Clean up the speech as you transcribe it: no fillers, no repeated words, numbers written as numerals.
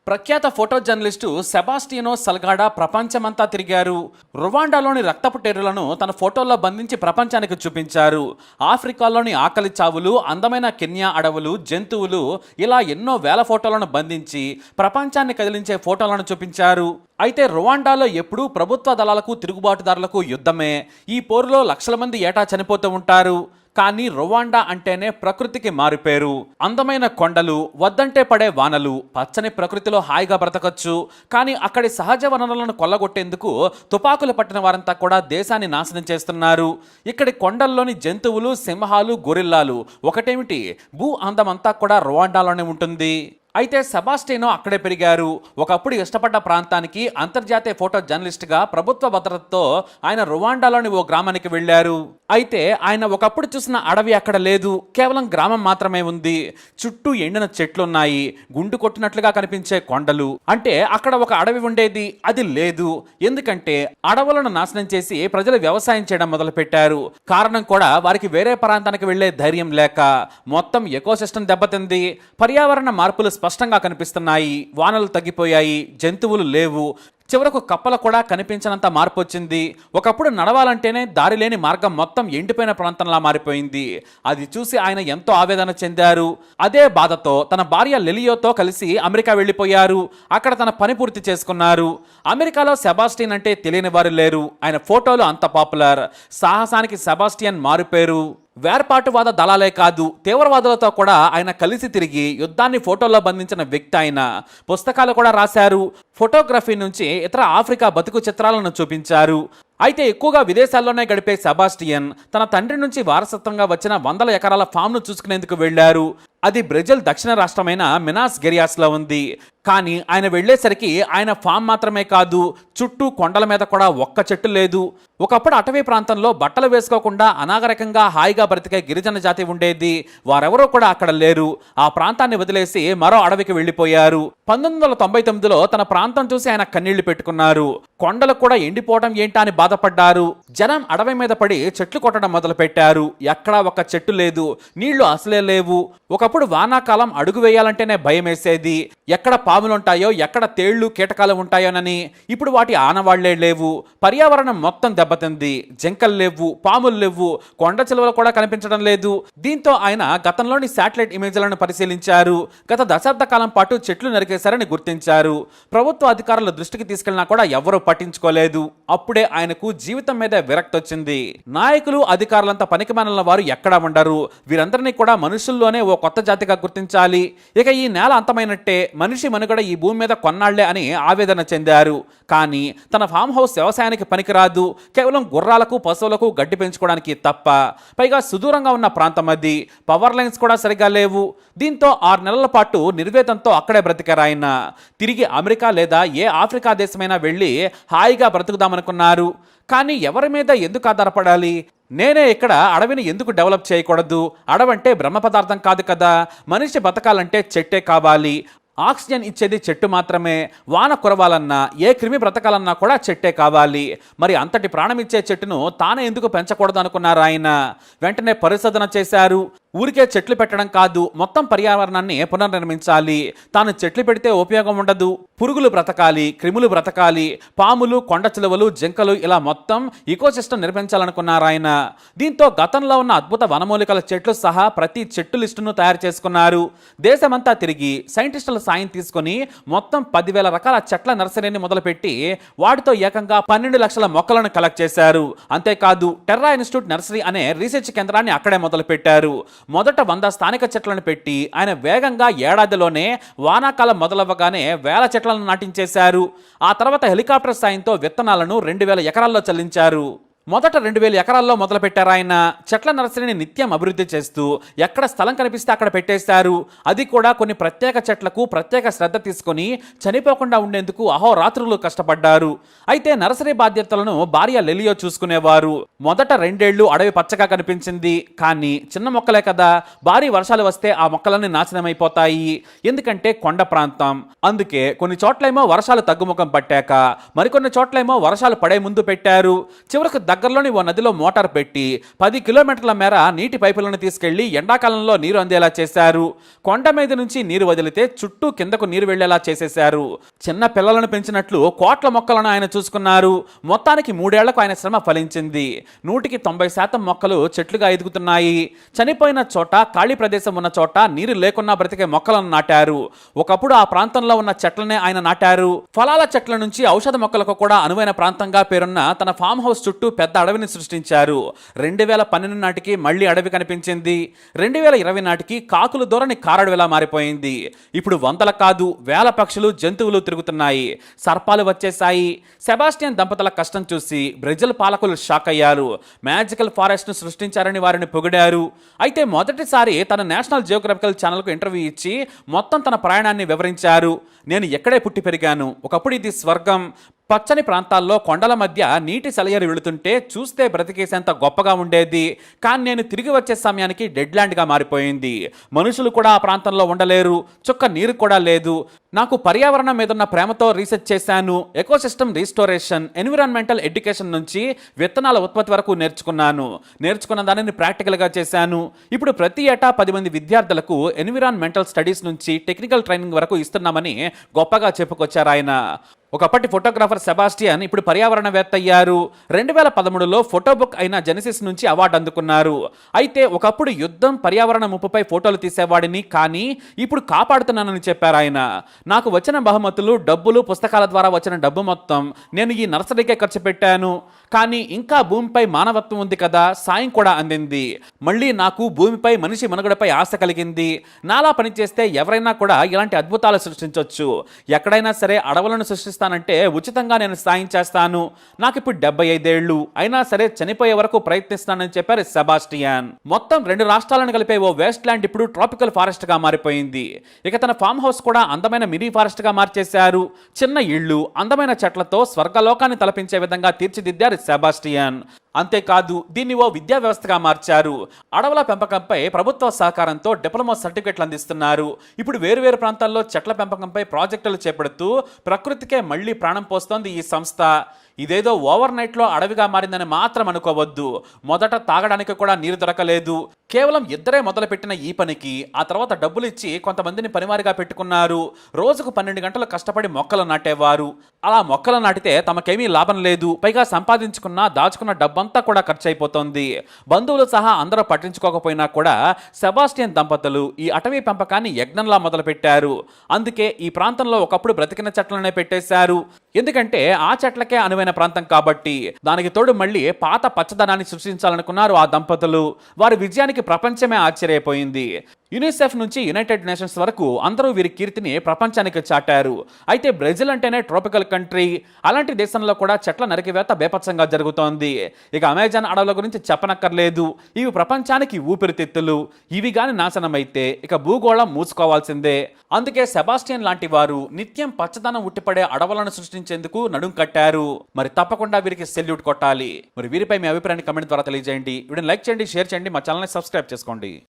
ప్రఖ్యాత photo journalist సెబాస్టియనో సల్గాడా ప్రపంచమంతా తిరిగారు. రువాండాలోని రక్తపు టెర్రులను తన ఫోటోల్లో బంధించి ప్రపంచానికి చూపించారు. ఆఫ్రికాలోని ఆకలి చావులు, అందమైన కెన్యా అడవులు, జంతువులు, ఇలా ఎన్నో వేల ఫోటోలను బంధించి ప్రపంచాన్ని కదిలించే ఫోటోలను చూపించారు. అయితే రువాండాలో ఎప్పుడూ ప్రభుత్వ దళాలకు తిరుగుబాటుదారులకు యుద్ధమే. ఈ పోరులో లక్షల మంది ఏటా చనిపోతూ ఉంటారు. కానీ రువాండా అంటేనే ప్రకృతికి మారిపేరు. అందమైన కొండలు, వద్దంటే పడే వానలు, పచ్చని ప్రకృతిలో హాయిగా బ్రతకచ్చు. కానీ అక్కడి సహజ వనరులను కొల్లగొట్టేందుకు తుపాకులు పట్టిన వారంతా కూడా దేశాన్ని నాశనం చేస్తున్నారు. ఇక్కడి కొండల్లోని జంతువులు, సింహాలు, గొరిల్లాలు ఒకటేమిటి, భూ అందమంతా కూడా రువాండాలోనే ఉంటుంది. అయితే సెబాస్టియనో అక్కడే పెరిగారు. ఒకప్పుడు ఇష్టపడ్డ ప్రాంతానికి అంతర్జాతీయ ఫోటో జర్నలిస్ట్గా ప్రభుత్వ భద్రతతో ఆయన రువాండాలోని ఓ గ్రామానికి వెళ్లారు. అయితే ఆయన ఒకప్పుడు చూసిన అడవి అక్కడ లేదు, కేవలం గ్రామం మాత్రమే ఉంది. చుట్టూ ఎండిన చెట్లున్నాయి, గుండు కొట్టినట్లుగా కనిపించే కొండలు. అంటే అక్కడ ఒక అడవి ఉండేది, అది లేదు. ఎందుకంటే అడవులను నాశనం చేసి ప్రజలు వ్యవసాయం చేయడం మొదలుపెట్టారు. కారణం కూడా వారికి వేరే ప్రాంతానికి వెళ్లే ధైర్యం లేక. మొత్తం ఎకోసిస్టమ్ దెబ్బతింది. పర్యావరణ మార్పులు స్పష్టంగా కనిపిస్తున్నాయి. వానలు తగ్గిపోయాయి, జంతువులు లేవు. చివరకు కప్పలు కూడా కనిపించినంత మార్పు వచ్చింది. ఒకప్పుడు నడవాలంటేనే దారి లేని మార్గం మొత్తం ఎండిపోయిన ప్రాంతంలా మారిపోయింది. అది చూసి ఆయన ఎంతో ఆవేదన చెందారు. అదే బాధతో తన భార్య లిలియోతో కలిసి అమెరికా వెళ్ళిపోయారు. అక్కడ తన పని పూర్తి చేసుకున్నారు. అమెరికాలో సెబాస్టియన్ అంటే తెలియని వారు లేరు. ఆయన ఫోటోలు అంత పాపులర్. సాహసానికి సెబాస్టియన్ మారుపేరు. వేర్పాటువాద దళాలే కాదు, తీవ్రవాదులతో కూడా ఆయన కలిసి తిరిగి యుద్ధాన్ని ఫోటోల్లో బంధించిన వ్యక్తి. ఆయన పుస్తకాలు కూడా రాశారు. ఫోటోగ్రఫీ నుంచి ఇతర ఆఫ్రికా బతుకు చిత్రాలను చూపించారు. అయితే ఎక్కువగా విదేశాల్లోనే గడిపే సెబాస్టియన్ తన తండ్రి నుంచి వారసత్వంగా వచ్చిన 100 ఎకరాల ఫామ్ను చూసుకునేందుకు వెళ్లారు. అది బ్రెజిల్ దక్షిణ రాష్ట్రమైన మినాస్ గెరియాస్లో ఉంది. కానీ ఆయన వెళ్లేసరికి ఆయన ఫామ్ మాత్రమే కాదు, చుట్టూ కొండల మీద కూడా ఒక్క చెట్టు లేదు. ఒకప్పుడు అటవీ ప్రాంతంలో బట్టలు వేసుకోకుండా అనాగరికంగా హాయిగా బ్రతికే గిరిజన జాతి ఉండేది. వారెవరూ కూడా అక్కడ లేరు. ఆ ప్రాంతాన్ని వదిలేసి మరో అడవికి వెళ్లిపోయారు. 1999లో తన ప్రాంతం చూసి ఆయన కన్నీళ్లు పెట్టుకున్నారు. కొండలు కూడా ఎండిపోవడం ఏంటా అని బాధపడ్డారు. జనం అడవి మీద పడి చెట్లు కొట్టడం మొదలు పెట్టారు. ఎక్కడా ఒక చెట్టు లేదు, నీళ్లు అసలే లేవు. ఒకప్పుడు వానాకాలం అడుగు వేయాలంటేనే భయం వేసేది. ఎక్కడ పాములుంటాయో, ఎక్కడ తేళ్లు కీటకాలు ఉంటాయోనని. ఇప్పుడు వాటి ఆనవాళ్లే లేవు. పర్యావరణం మొత్తం దెబ్బతింది. జింకలు లేవు, పాములు లేవు, కొండ చిలువలు కూడా కనిపించడం లేదు. దీంతో ఆయన గతంలోని శాటిలైట్ ఇమేజ్లను పరిశీలించారు. గత దశాబ్ద కాలం పాటు చెట్లు నరికేశారని గుర్తించారు. ప్రభుత్వ అధికారుల దృష్టికి తీసుకెళ్లినా కూడా ఎవరూ పట్టించుకోలేదు. అప్పుడే ఆయనకు జీవితం మీద విరక్తి వచ్చింది. నాయకులు, అధికారులంతా పనికిమాలిన వారు ఎక్కడా ఉండరు. వీరందరినీ కూడా మనుషుల్లోనే ఓ కొత్త జాతిగా గుర్తించాలి. ఇక ఈ నేల అంతమైనట్టే, మనిషి మనుగడ ఈ భూమి మీద కొన్నాళ్లే అని ఆవేదన చెందారు. కానీ తన ఫామ్ హౌస్ వ్యవసాయానికి పనికిరాదు, కేవలం గుర్రాలకు, పశువులకు గడ్డి పెంచుకోవడానికి తప్ప. పైగా సుదూరంగా ఉన్న ప్రాంతం అది. పవర్ లైన్స్ కూడా సరిగా లేవు. దీంతో 6 నెలల పాటు నిర్వేదంతో అక్కడే బ్రతికారు ఆయన. తిరిగి అమెరికా లేదా ఏ ఆఫ్రికా దేశమైనా వెళ్ళి హాయిగా బ్రతుకుదామనుకున్నారు. కానీ ఎవరి మీద ఎందుకు ఆధారపడాలి? నేనే ఇక్కడ అడవిని ఎందుకు డెవలప్ చేయకూడదు? అడవంటే బ్రహ్మ పదార్థం కాదు కదా. మనిషి బతకాలంటే చెట్టే కావాలి. ఆక్సిజన్ ఇచ్చేది చెట్టు మాత్రమే. వాన కురవాలన్నా, ఏ క్రిమి బ్రతకాలన్నా కూడా చెట్టే కావాలి. మరి అంతటి ప్రాణమిచ్చే చెట్టును తానే ఎందుకు పెంచకూడదు అనుకున్నారు ఆయన. వెంటనే పరిశోధన చేశారు. ఊరికే చెట్లు పెట్టడం కాదు, మొత్తం పర్యావరణాన్ని పునర్నిర్మించాలి. తాను చెట్లు పెడితే ఉపయోగం ఉండదు. పురుగులు బ్రతకాలి, క్రిములు బ్రతకాలి, పాములు, కొండ చిలువలు, జింకలు, ఇలా మొత్తం ఈకోసిస్టమ్ నిర్మించాలనుకున్నారు ఆయన. దీంతో గతంలో ఉన్న అద్భుత వనమూలికల చెట్లు సహా ప్రతి చెట్టు లిస్టును తయారు చేసుకున్నారు. దేశమంతా తిరిగి సైంటిస్టుల సాయం తీసుకుని మొత్తం 10,000 రకాల చెట్ల నర్సరీని మొదలుపెట్టి వాటితో ఏకంగా 12 లక్షల మొక్కలను కలెక్ట్ చేశారు. అంతేకాదు టెర్రా ఇన్స్టిట్యూట్ నర్సరీ అనే రీసెర్చ్ కేంద్రాన్ని అక్కడే మొదలుపెట్టారు. మొదట 100 స్థానిక చెట్లను పెట్టి ఆయన వేగంగా ఏడాదిలోనే వానాకాలం మొదలవ్వగానే వేల చెట్లను నాటించేశారు. ఆ తర్వాత హెలికాప్టర్ సాయంతో విత్తనాలను 2,000 ఎకరాల్లో చల్లించారు. మొదట 2,000 ఎకరాల్లో మొదలుపెట్టారు ఆయన. చెట్ల నర్సరీని నిత్యం అభివృద్ధి చేస్తూ ఎక్కడ స్థలం కనిపిస్తే అక్కడ పెట్టేశారు. అది కూడా కొన్ని ప్రత్యేక చెట్లకు ప్రత్యేక శ్రద్ధ తీసుకొని చనిపోకుండా ఉండేందుకు అహోరాత్రులు కష్టపడ్డారు. అయితే నర్సరీ బాధ్యతలను భార్య లిలియో చూసుకునేవారు. మొదట 2 ఏళ్లు అడవి పచ్చగా కనిపించింది. కానీ చిన్న మొక్కలే కదా, భారీ వర్షాలు వస్తే ఆ మొక్కలన్నీ నాశనమైపోతాయి. ఎందుకంటే కొండ ప్రాంతం. అందుకే కొన్ని చోట్లేమో వర్షాలు తగ్గుముఖం పట్టాక, మరికొన్ని చోట్లేమో వర్షాలు పడే ముందు పెట్టారు. చివరకు దగ్గరలోని ఓ నదిలో మోటార్ పెట్టి 10 కిలోమీటర్ల మేర నీటి పైపులను తీసుకెళ్లి ఎండాకాలంలో నీరు అందేలా చేశారు. కొండ మీద నుంచి నీరు వదిలితే చుట్టూ కిందకు నీరు వెళ్లేలా చేసేశారు. చిన్న పిల్లలను పెంచినట్లు కోట్ల మొక్కలను ఆయన చూసుకున్నారు. మొత్తానికి 3 ఏళ్లకు ఆయన శ్రమ ఫలించింది. 190% మొక్కలు చెట్లుగా ఎదుగుతున్నాయి. చనిపోయిన చోట, ఖాళీ ప్రదేశం ఉన్న చోట నీరు లేకున్నా బ్రతికే మొక్కలను నాటారు. ఒకప్పుడు ఆ ప్రాంతంలో ఉన్న చెట్లనే ఆయన నాటారు. ఫలాల చెట్ల నుంచి ఔషధ మొక్కలకు కూడా అనువైన ప్రాంతంగా పేరున్న తన ఫామ్ హౌస్ చుట్టూ పెద్ద అడవిని సృష్టించారు. 2012 నాటికి మళ్లీ అడవి కనిపించింది. 2020 నాటికి కాకులు దూరని కారడవిలా మారిపోయింది. ఇప్పుడు వందల కాదు వేల పక్షులు, జంతువులు తిరుగుతున్నాయి. సర్పాలు వచ్చేశాయి. సెబాస్టియన్ దంపతుల కష్టం చూసి బ్రెజిల్ పాలకులు షాక్ అయ్యారు. మ్యాజికల్ ఫారెస్ట్ ను సృష్టించారని వారిని పొగిడారు. అయితే మొదటిసారి తన నేషనల్ జియోగ్రఫికల్ ఛానల్కు ఇంటర్వ్యూ ఇచ్చి మొత్తం తన ప్రయాణాన్ని వివరించారు. నేను ఎక్కడే పుట్టి పెరిగాను, ఒకప్పుడు ఇది స్వర్గం. పచ్చని ప్రాంతాల్లో కొండల మధ్య నీటి సెలయరు వెళుతుంటే చూస్తే బ్రతికేసేంత గొప్పగా ఉండేది. కానీ నేను తిరిగి వచ్చే సమయానికి డెడ్ ల్యాండ్గా మారిపోయింది. మనుషులు కూడా ఆ ప్రాంతంలో ఉండలేరు. చుక్క నీరు కూడా లేదు. నాకు పర్యావరణం మీదున్న ప్రేమతో రీసెర్చ్ చేశాను. ఎకోసిస్టమ్ రీస్టోరేషన్, ఎన్విరాన్మెంటల్ ఎడ్యుకేషన్ నుంచి విత్తనాల ఉత్పత్తి వరకు నేర్చుకున్న దానిని ప్రాక్టికల్గా చేశాను. ఇప్పుడు ప్రతి ఏటా 10 మంది విద్యార్థులకు ఎన్విరాన్మెంటల్ స్టడీస్ నుంచి టెక్నికల్ ట్రైనింగ్ వరకు ఇస్తున్నామని గొప్పగా చెప్పుకొచ్చారు ఆయన. ఒకప్పటి ఫోటోగ్రాఫర్ సెబాస్టియన్ ఇప్పుడు పర్యావరణవేత్త అయ్యారు. 2013లో ఫోటో బుక్ అయిన జెనసిస్ నుంచి అవార్డు అందుకున్నారు. అయితే ఒకప్పుడు యుద్ధం, పర్యావరణ ముప్పుపై ఫోటోలు తీసేవాడిని, కానీ ఇప్పుడు కాపాడుతున్నానని చెప్పారు ఆయన. నాకు వచ్చిన బహుమతులు, డబ్బులు, పుస్తకాల ద్వారా వచ్చిన డబ్బు మొత్తం నేను ఈ నర్సరీకే ఖర్చు పెట్టాను. కానీ ఇంకా భూమిపై మానవత్వం ఉంది కదా, సాయం కూడా అందింది. మళ్ళీ నాకు భూమిపై మనిషి మనుగడపై ఆశ కలిగింది. నాలా పనిచేస్తే ఎవరైనా కూడా ఇలాంటి అద్భుతాలు సృష్టించవచ్చు. ఎక్కడైనా సరే అడవులను సృష్టిస్తానంటే ఉచితంగా నేను సాయం చేస్తాను. నాకు ఇప్పుడు 75 ఏళ్ళు అయినా సరే చనిపోయే వరకు ప్రయత్నిస్తానని చెప్పారు సెబాస్టియన్. మొత్తం 2 రాష్ట్రాలను కలిపే ఓ వేస్ట్ ల్యాండ్ ఇప్పుడు ట్రాపికల్ ఫారెస్ట్ గా మారిపోయింది. ఇక తన ఫామ్ హౌస్ కూడా అందమైన మినీ ఫారెస్ట్ గా మార్చేశారు. చిన్న ఇళ్లు, అందమైన చెట్లతో స్వర్గలోకాన్ని తలపించే విధంగా తీర్చిదిద్దారు సెబాస్టియన్. అంతేకాదు దీన్ని ఓ విద్యా వ్యవస్థగా మార్చారు. అడవుల పెంపకంపై ప్రభుత్వ సహకారంతో డిప్లొమా సర్టిఫికెట్లు అందిస్తున్నారు. ఇప్పుడు వేరువేరు ప్రాంతాల్లో చెట్ల పెంపకంపై ప్రాజెక్టులు చేపడుతూ ప్రకృతికే మళ్లీ ప్రాణం పోస్తోంది ఈ సంస్థ. ఇదేదో ఓవర్ నైట్లో అడవిగా మారిందని మాత్రం అనుకోవద్దు. మొదట తాగడానికి కూడా నీరు దొరకలేదు. కేవలం 2 మొదలుపెట్టిన ఈ పనికి ఆ తర్వాత డబ్బులు ఇచ్చి కొంతమందిని పనివారిగా పెట్టుకున్నారు. రోజుకు 12 గంటలు కష్టపడి మొక్కలు నాటేవారు. అలా మొక్కలు నాటితే తమకేమీ లాభం లేదు. పైగా సంపాదించుకున్న, దాచుకున్న డబ్బంతా కూడా ఖర్చు అయిపోతుంది. బంధువులు సహా అందరూ పట్టించుకోకపోయినా కూడా సెబాస్టియన్ దంపతులు ఈ అటవీ పెంపకాన్ని యజ్ఞంలా మొదలుపెట్టారు. అందుకే ఈ ప్రాంతంలో ఒకప్పుడు బ్రతికిన చెట్లనే పెట్టేశారు. ఎందుకంటే ఆ చెట్లకే అనువైన ప్రాంతం కాబట్టి. దానికి తోడు మళ్ళీ పాత పచ్చదనాన్ని సృష్టించాలనుకున్నారు ఆ దంపతులు. వారి విజయానికి ప్రపంచమే ఆశ్చర్యపోయింది. యునిసెఫ్ నుంచి యునైటెడ్ నేషన్స్ వరకు అందరూ వీరి కీర్తిని ప్రపంచానికి చాటారు. అయితే బ్రెజిల్ అంటేనే ట్రాపికల్ కంట్రీ. అలాంటి దేశంలో కూడా చెట్ల నరికివేత బేపత్సంగా జరుగుతోంది. ఇక అమెజాన్ అడవుల గురించి చెప్పనక్కర్లేదు. ఇవి ప్రపంచానికి ఊపిరితిత్తులు. ఇవి గాని నాశనమైతే ఇక భూగోళం మూసుకోవాల్సిందే. అందుకే సెబాస్టియన్ లాంటి వారు నిత్యం పచ్చదనం ఉట్టిపడే అడవులను సృష్టించేందుకు నడుం కట్టారు. మరి తప్పకుండా వీరికి సెల్యూట్ కొట్టాలి. మరి వీరిపై మీ అభిప్రాయాన్ని కమెంట్ ద్వారా తెలియజేయండి. వీడియోని లైక్ చేయండి, షేర్ చేయండి, మా ఛానల్ని సబ్స్క్రైబ్ చేసుకోండి.